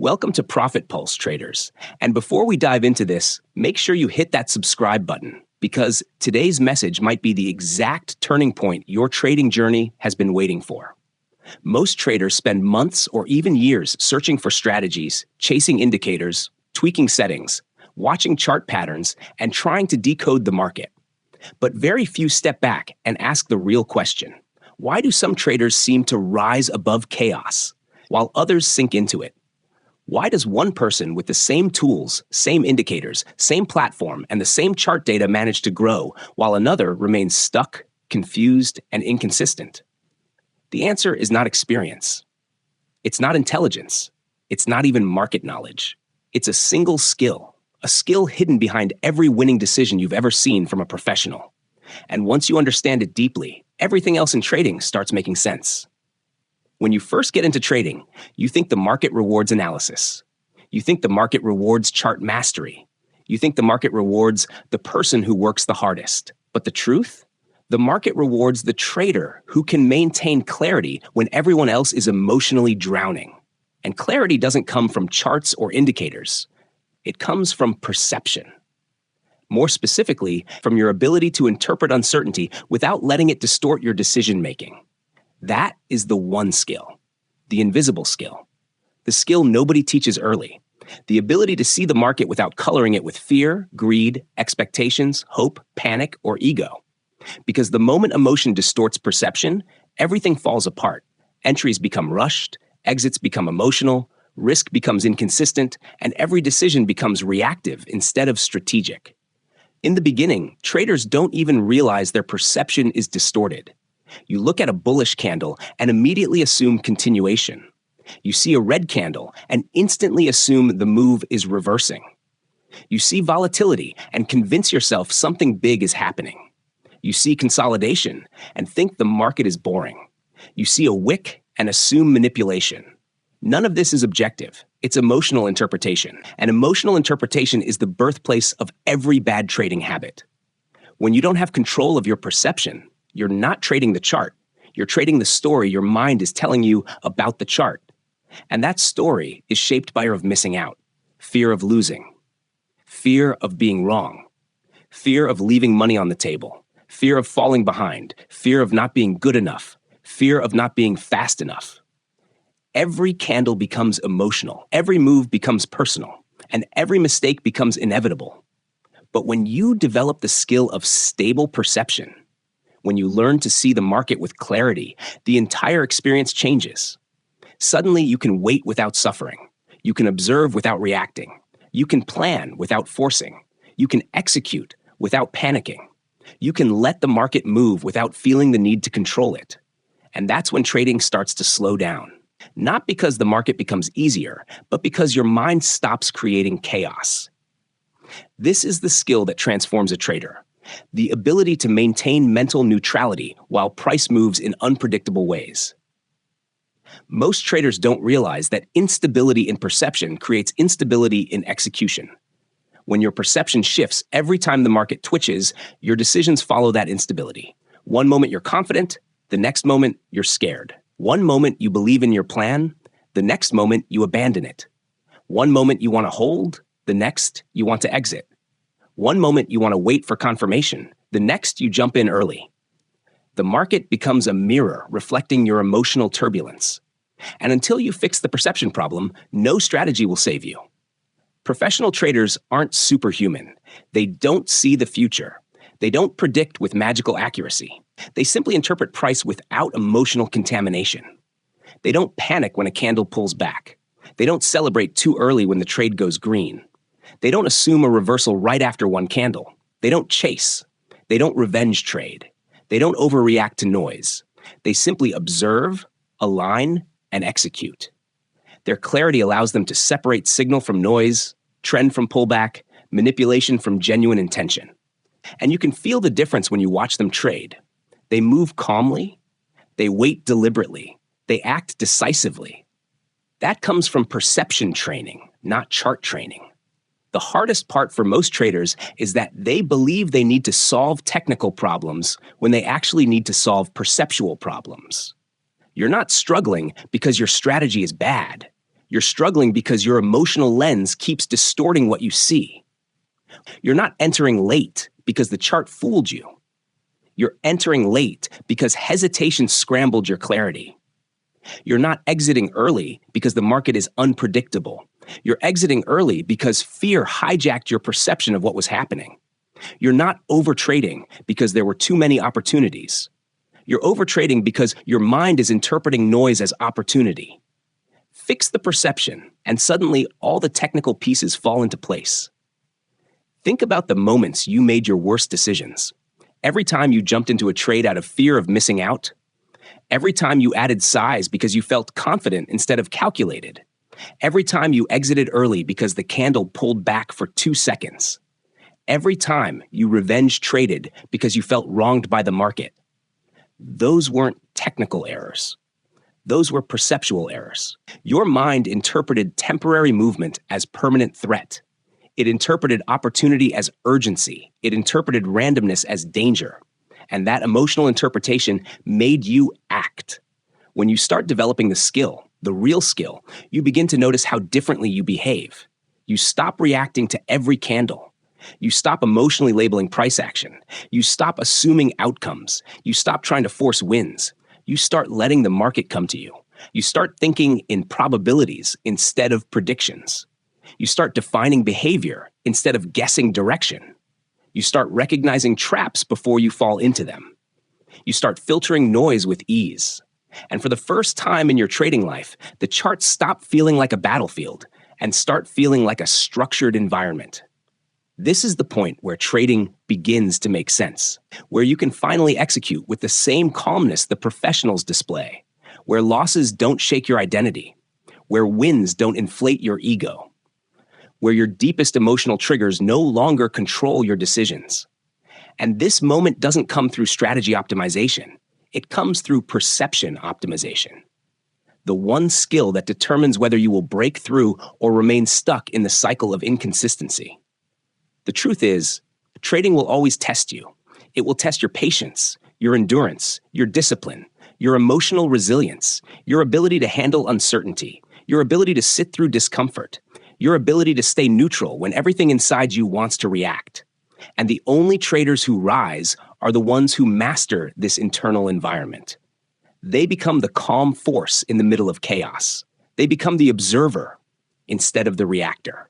Welcome to Profit Pulse, traders. And before we dive into this, make sure you hit that subscribe button because today's message might be the exact turning point your trading journey has been waiting for. Most traders spend months or even years searching for strategies, chasing indicators, tweaking settings, watching chart patterns, and trying to decode the market. But very few step back and ask the real question. Why do some traders seem to rise above chaos, while others sink into it? Why does one person with the same tools, same indicators, same platform, and the same chart data manage to grow, while another remains stuck, confused, and inconsistent? The answer is not experience. It's not intelligence. It's not even market knowledge. It's a single skill, a skill hidden behind every winning decision you've ever seen from a professional. And once you understand it deeply, everything else in trading starts making sense. When you first get into trading, you think the market rewards analysis. You think the market rewards chart mastery. You think the market rewards the person who works the hardest. But the truth? The market rewards the trader who can maintain clarity when everyone else is emotionally drowning. And clarity doesn't come from charts or indicators. It comes from perception. More specifically, from your ability to interpret uncertainty without letting it distort your decision-making. That is the one skill, the invisible skill, the skill nobody teaches early, the ability to see the market without coloring it with fear, greed, expectations, hope, panic, or ego. Because the moment emotion distorts perception, everything falls apart. Entries become rushed, exits become emotional, risk becomes inconsistent, and every decision becomes reactive instead of strategic. In the beginning, traders don't even realize their perception is distorted. You look at a bullish candle and immediately assume continuation. You see a red candle and instantly assume the move is reversing. You see volatility and convince yourself something big is happening. You see consolidation and think the market is boring. You see a wick and assume manipulation. None of this is objective. It's emotional interpretation. And emotional interpretation is the birthplace of every bad trading habit. When you don't have control of your perception, you're not trading the chart. You're trading the story your mind is telling you about the chart. And that story is shaped by fear of missing out, fear of losing, fear of being wrong, fear of leaving money on the table, fear of falling behind, fear of not being good enough, fear of not being fast enough. Every candle becomes emotional, every move becomes personal, and every mistake becomes inevitable. But when you develop the skill of stable perception, when you learn to see the market with clarity, the entire experience changes. Suddenly, you can wait without suffering. You can observe without reacting. You can plan without forcing. You can execute without panicking. You can let the market move without feeling the need to control it. And that's when trading starts to slow down. Not because the market becomes easier, but because your mind stops creating chaos. This is the skill that transforms a trader. The ability to maintain mental neutrality while price moves in unpredictable ways. Most traders don't realize that instability in perception creates instability in execution. When your perception shifts every time the market twitches, your decisions follow that instability. One moment you're confident, the next moment you're scared. One moment you believe in your plan, the next moment you abandon it. One moment you want to hold, the next you want to exit. One moment you want to wait for confirmation, the next you jump in early. The market becomes a mirror reflecting your emotional turbulence. And until you fix the perception problem, no strategy will save you. Professional traders aren't superhuman. They don't see the future. They don't predict with magical accuracy. They simply interpret price without emotional contamination. They don't panic when a candle pulls back. They don't celebrate too early when the trade goes green. They don't assume a reversal right after one candle. They don't chase. They don't revenge trade. They don't overreact to noise. They simply observe, align, and execute. Their clarity allows them to separate signal from noise, trend from pullback, manipulation from genuine intention. And you can feel the difference when you watch them trade. They move calmly. They wait deliberately. They act decisively. That comes from perception training, not chart training. The hardest part for most traders is that they believe they need to solve technical problems when they actually need to solve perceptual problems. You're not struggling because your strategy is bad. You're struggling because your emotional lens keeps distorting what you see. You're not entering late because the chart fooled you. You're entering late because hesitation scrambled your clarity. You're not exiting early because the market is unpredictable. You're exiting early because fear hijacked your perception of what was happening. You're not overtrading because there were too many opportunities. You're overtrading because your mind is interpreting noise as opportunity. Fix the perception, and suddenly all the technical pieces fall into place. Think about the moments you made your worst decisions. Every time you jumped into a trade out of fear of missing out. Every time you added size because you felt confident instead of calculated. Every time you exited early because the candle pulled back for 2 seconds. Every time you revenge traded because you felt wronged by the market. Those weren't technical errors. Those were perceptual errors. Your mind interpreted temporary movement as permanent threat. It interpreted opportunity as urgency. It interpreted randomness as danger. And that emotional interpretation made you act. When you start developing the skill, the real skill, you begin to notice how differently you behave. You stop reacting to every candle. You stop emotionally labeling price action. You stop assuming outcomes. You stop trying to force wins. You start letting the market come to you. You start thinking in probabilities instead of predictions. You start defining behavior instead of guessing direction. You start recognizing traps before you fall into them. You start filtering noise with ease. And for the first time in your trading life, the charts stop feeling like a battlefield and start feeling like a structured environment. This is the point where trading begins to make sense, where you can finally execute with the same calmness the professionals display, where losses don't shake your identity, where wins don't inflate your ego, where your deepest emotional triggers no longer control your decisions. And this moment doesn't come through strategy optimization. It comes through perception optimization. The one skill that determines whether you will break through or remain stuck in the cycle of inconsistency. The truth is, trading will always test you. It will test your patience, your endurance, your discipline, your emotional resilience, your ability to handle uncertainty, your ability to sit through discomfort, your ability to stay neutral when everything inside you wants to react. And the only traders who rise are the ones who master this internal environment. They become the calm force in the middle of chaos. They become the observer instead of the reactor.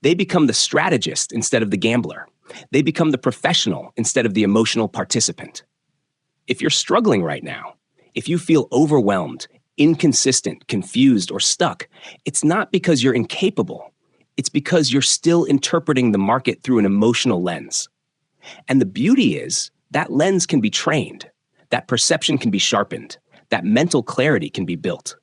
They become the strategist instead of the gambler. They become the professional instead of the emotional participant. If you're struggling right now, if you feel overwhelmed, inconsistent, confused, or stuck, it's not because you're incapable. It's because you're still interpreting the market through an emotional lens. And the beauty is that lens can be trained, that perception can be sharpened, that mental clarity can be built.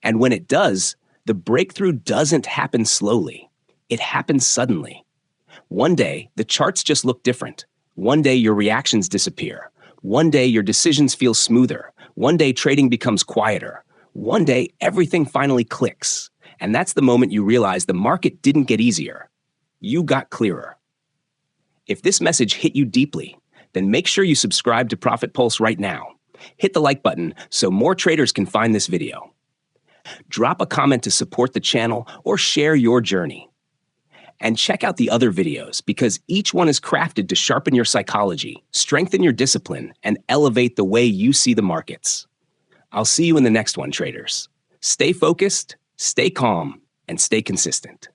And when it does, the breakthrough doesn't happen slowly. It happens suddenly. One day, the charts just look different. One day, your reactions disappear. One day, your decisions feel smoother. One day, trading becomes quieter. One day, everything finally clicks. And that's the moment you realize the market didn't get easier. You got clearer. If this message hit you deeply, then make sure you subscribe to Profit Pulse right now. Hit the like button so more traders can find this video. Drop a comment to support the channel or share your journey. And check out the other videos because each one is crafted to sharpen your psychology, strengthen your discipline, and elevate the way you see the markets. I'll see you in the next one, traders. Stay focused, stay calm, and stay consistent.